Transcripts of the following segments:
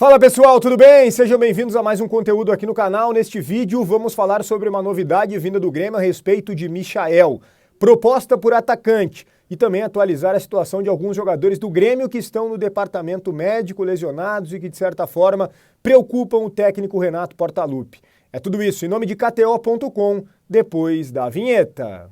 Fala pessoal, tudo bem? Sejam bem-vindos a mais um conteúdo aqui no canal. Neste vídeo vamos falar sobre uma novidade vinda do Grêmio a respeito de Michael, proposta por atacante, e também atualizar a situação de alguns jogadores do Grêmio que estão no departamento médico lesionados e que de certa forma preocupam o técnico Renato Portaluppi. É tudo isso em nome de KTO.com, depois da vinheta.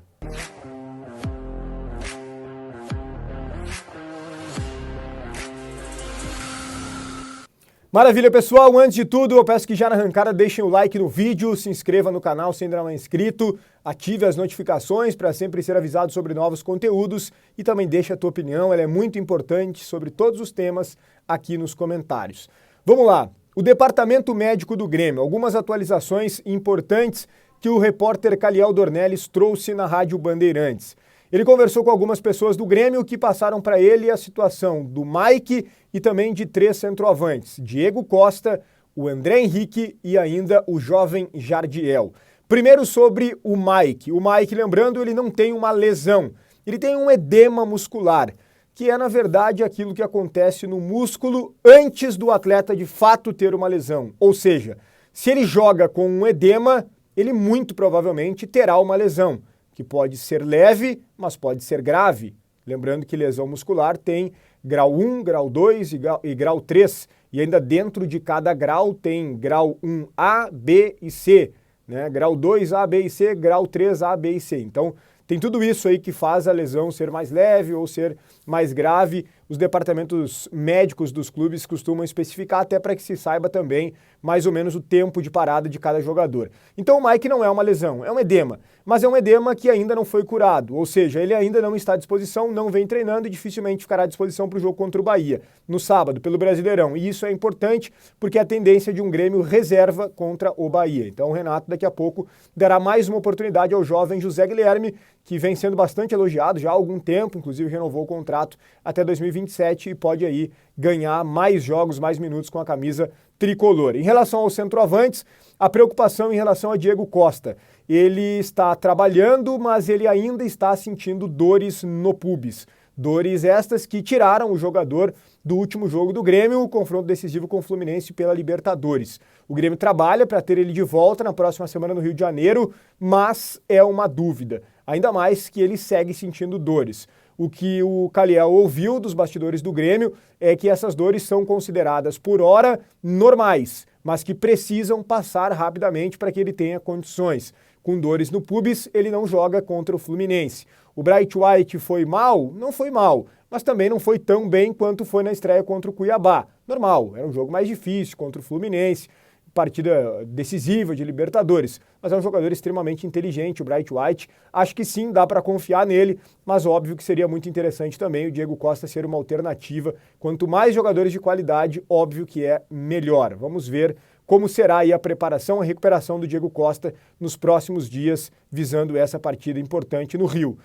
Maravilha, pessoal! Antes de tudo, eu peço que já na arrancada deixem o like no vídeo, se inscreva no canal se ainda não é inscrito, ative as notificações para sempre ser avisado sobre novos conteúdos e também deixe a tua opinião, ela é muito importante sobre todos os temas aqui nos comentários. Vamos lá, o Departamento Médico do Grêmio, algumas atualizações importantes que o repórter Caliel Dornelles trouxe na Rádio Bandeirantes. Ele conversou com algumas pessoas do Grêmio que passaram para ele a situação do Mike e também de 3 centroavantes, Diego Costa, o André Henrique e ainda o jovem Jardiel. Primeiro sobre o Mike. O Mike, lembrando, ele não tem uma lesão, ele tem um edema muscular, que é na verdade aquilo que acontece no músculo antes do atleta de fato ter uma lesão. Ou seja, se ele joga com um edema, ele muito provavelmente terá uma lesão, que pode ser leve, mas pode ser grave. Lembrando que lesão muscular tem grau 1, grau 2 e grau 3. E ainda dentro de cada grau tem grau 1A, B e C. Né? Grau 2, A, B e C, grau 3, A, B e C. Então, tem tudo isso aí que faz a lesão ser mais leve ou ser mais grave. Os departamentos médicos dos clubes costumam especificar até para que se saiba também mais ou menos o tempo de parada de cada jogador. Então o Mike não é uma lesão, é um edema, mas é um edema que ainda não foi curado, ou seja, ele ainda não está à disposição, não vem treinando e dificilmente ficará à disposição para o jogo contra o Bahia, no sábado, pelo Brasileirão. E isso é importante porque é a tendência de um Grêmio reserva contra o Bahia. Então o Renato daqui a pouco dará mais uma oportunidade ao jovem José Guilherme, que vem sendo bastante elogiado já há algum tempo, inclusive renovou o contrato até 2027 e pode aí ganhar mais jogos, mais minutos com a camisa tricolor. Em relação aos centroavantes, a preocupação em relação a Diego Costa. Ele está trabalhando, mas ele ainda está sentindo dores no pubis. Dores estas que tiraram o jogador do último jogo do Grêmio, o confronto decisivo com o Fluminense pela Libertadores. O Grêmio trabalha para ter ele de volta na próxima semana no Rio de Janeiro, mas é uma dúvida. Ainda mais que ele segue sentindo dores. O que o Caliel ouviu dos bastidores do Grêmio é que essas dores são consideradas por hora normais, mas que precisam passar rapidamente para que ele tenha condições. Com dores no pubis, ele não joga contra o Fluminense. O Bright White foi mal? Não foi mal, mas também não foi tão bem quanto foi na estreia contra o Cuiabá. Normal, era um jogo mais difícil contra o Fluminense, partida decisiva de Libertadores, mas é um jogador extremamente inteligente, o Bright White. Acho que sim, dá para confiar nele, mas óbvio que seria muito interessante também o Diego Costa ser uma alternativa. Quanto mais jogadores de qualidade, óbvio que é melhor. Vamos ver como será aí a preparação, a recuperação do Diego Costa nos próximos dias, visando essa partida importante no Rio.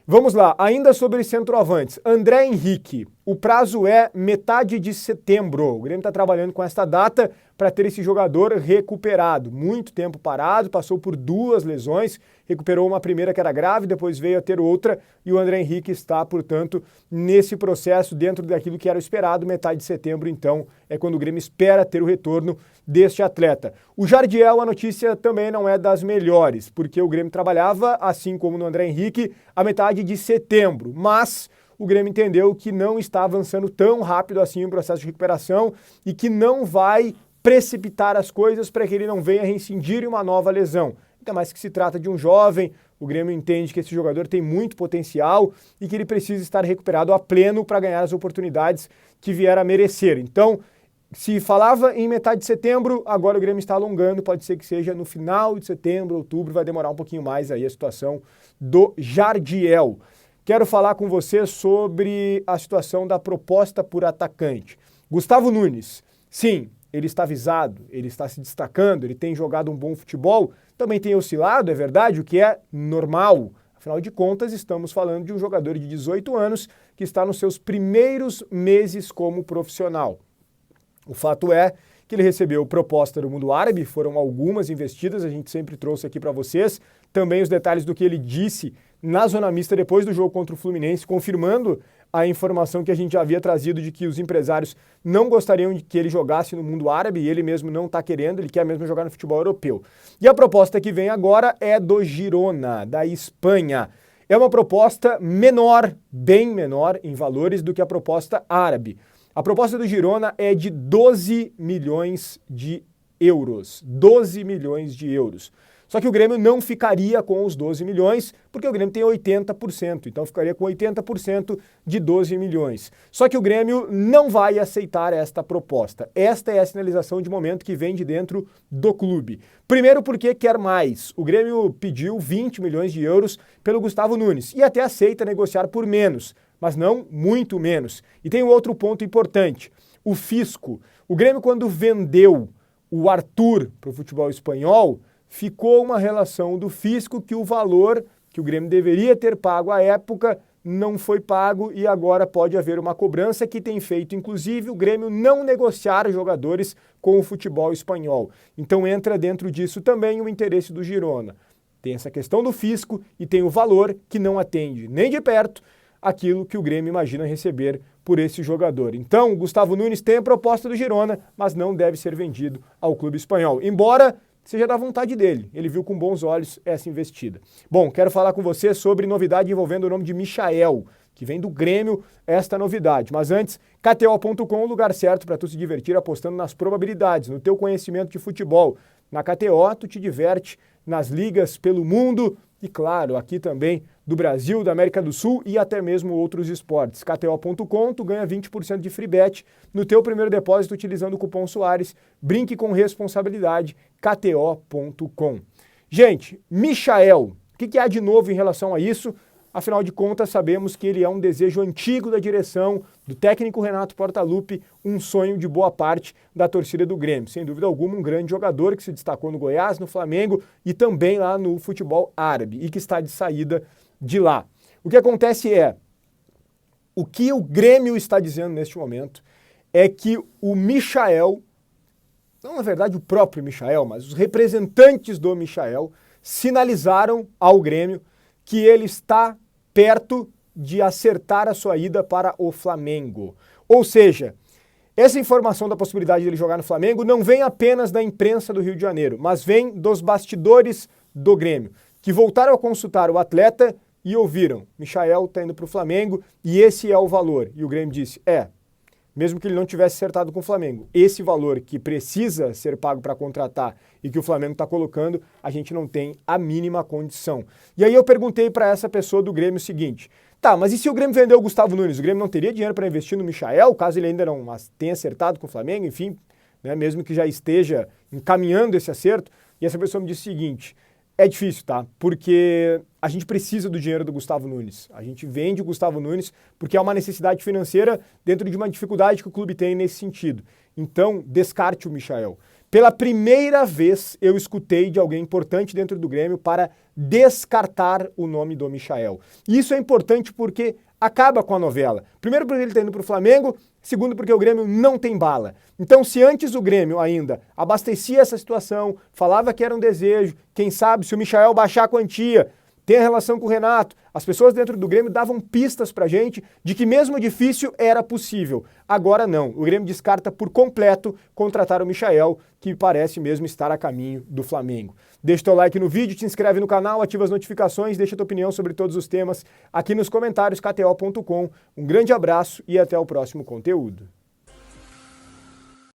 Vamos lá, ainda sobre centroavantes. André Henrique, o prazo é metade de setembro. O Grêmio está trabalhando com esta data para ter esse jogador recuperado. Muito tempo parado, passou por 2 lesões, recuperou uma primeira que era grave, depois veio a ter outra, e o André Henrique está, portanto, nesse processo dentro daquilo que era esperado. Metade de setembro, então, é quando o Grêmio espera ter o retorno deste atleta. O Jardiel, a notícia também não é das melhores, porque o Grêmio trabalhava, assim como no André Henrique, a metade de setembro, mas o Grêmio entendeu que não está avançando tão rápido assim o processo de recuperação e que não vai precipitar as coisas para que ele não venha reincidir em uma nova lesão. Ainda mais que se trata de um jovem, o Grêmio entende que esse jogador tem muito potencial e que ele precisa estar recuperado a pleno para ganhar as oportunidades que vier a merecer. Então, se falava em metade de setembro, agora o Grêmio está alongando, pode ser que seja no final de setembro, outubro, vai demorar um pouquinho mais aí a situação do Jardiel. Quero falar com você sobre a situação da proposta por atacante. Gustavo Nunes, sim, ele está avisado, ele está se destacando, ele tem jogado um bom futebol, também tem oscilado, é verdade, o que é normal. Afinal de contas, estamos falando de um jogador de 18 anos que está nos seus primeiros meses como profissional. O fato é que ele recebeu proposta do mundo árabe, foram algumas investidas, a gente sempre trouxe aqui para vocês, também os detalhes do que ele disse na zona mista depois do jogo contra o Fluminense, confirmando a informação que a gente já havia trazido de que os empresários não gostariam de que ele jogasse no mundo árabe, e ele mesmo não está querendo, ele quer mesmo jogar no futebol europeu. E a proposta que vem agora é do Girona, da Espanha. É uma proposta menor, bem menor em valores do que a proposta árabe. A proposta do Girona é de 12 milhões de euros. 12 milhões de euros. Só que o Grêmio não ficaria com os 12 milhões, porque o Grêmio tem 80%, então ficaria com 80% de 12 milhões. Só que o Grêmio não vai aceitar esta proposta. Esta é a sinalização de momento que vem de dentro do clube. Primeiro porque quer mais. O Grêmio pediu 20 milhões de euros pelo Gustavo Nunes e até aceita negociar por menos, mas não muito menos. E tem um outro ponto importante, o fisco. O Grêmio, quando vendeu o Arthur para o futebol espanhol, ficou uma relação do fisco que o valor que o Grêmio deveria ter pago à época não foi pago e agora pode haver uma cobrança que tem feito, inclusive, o Grêmio não negociar jogadores com o futebol espanhol. Então entra dentro disso também o interesse do Girona. Tem essa questão do fisco e tem o valor que não atende nem de perto aquilo que o Grêmio imagina receber por esse jogador. Então, o Gustavo Nunes tem a proposta do Girona, mas não deve ser vendido ao clube espanhol. Embora seja da vontade dele, ele viu com bons olhos essa investida. Bom, quero falar com você sobre novidade envolvendo o nome de Michael, que vem do Grêmio, esta novidade. Mas antes, KTO.com, o lugar certo para tu se divertir apostando nas probabilidades, no teu conhecimento de futebol. Na KTO, tu te diverte nas ligas pelo mundo e, claro, aqui também do Brasil, da América do Sul e até mesmo outros esportes. KTO.com, tu ganha 20% de free bet no teu primeiro depósito utilizando o cupom Soares. Brinque com responsabilidade, KTO.com. Gente, Michael, o que há de novo em relação a isso? Afinal de contas, sabemos que ele é um desejo antigo da direção, do técnico Renato Portaluppi, um sonho de boa parte da torcida do Grêmio. Sem dúvida alguma, um grande jogador que se destacou no Goiás, no Flamengo e também lá no futebol árabe e que está de saída de lá. O que acontece é, o que o Grêmio está dizendo neste momento é que o Michael, não na verdade o próprio Michael, mas os representantes do Michael sinalizaram ao Grêmio que ele está perto de acertar a sua ida para o Flamengo. Ou seja, essa informação da possibilidade de ele jogar no Flamengo não vem apenas da imprensa do Rio de Janeiro, mas vem dos bastidores do Grêmio, que voltaram a consultar o atleta e ouviram, Michael está indo para o Flamengo e esse é o valor. E o Grêmio disse, mesmo que ele não tivesse acertado com o Flamengo, esse valor que precisa ser pago para contratar e que o Flamengo está colocando, a gente não tem a mínima condição. E aí eu perguntei para essa pessoa do Grêmio o seguinte, tá, mas e se o Grêmio vendeu o Gustavo Nunes? O Grêmio não teria dinheiro para investir no Michael, caso ele ainda não tenha acertado com o Flamengo, enfim, né, mesmo que já esteja encaminhando esse acerto? E essa pessoa me disse o seguinte, é difícil, tá? Porque a gente precisa do dinheiro do Gustavo Nunes. A gente vende o Gustavo Nunes porque é uma necessidade financeira dentro de uma dificuldade que o clube tem nesse sentido. Então, descarte o Michael. Pela primeira vez, eu escutei de alguém importante dentro do Grêmio para descartar o nome do Michael. E isso é importante porque acaba com a novela. Primeiro porque ele está indo para o Flamengo, segundo porque o Grêmio não tem bala. Então, se antes o Grêmio ainda abastecia essa situação, falava que era um desejo, quem sabe se o Michael baixar a quantia, tem a relação com o Renato, as pessoas dentro do Grêmio davam pistas pra gente de que mesmo difícil era possível. Agora não, o Grêmio descarta por completo contratar o Michael, que parece mesmo estar a caminho do Flamengo. Deixa teu like no vídeo, te inscreve no canal, ativa as notificações, deixa tua opinião sobre todos os temas aqui nos comentários KTO.com. Um grande abraço e até o próximo conteúdo.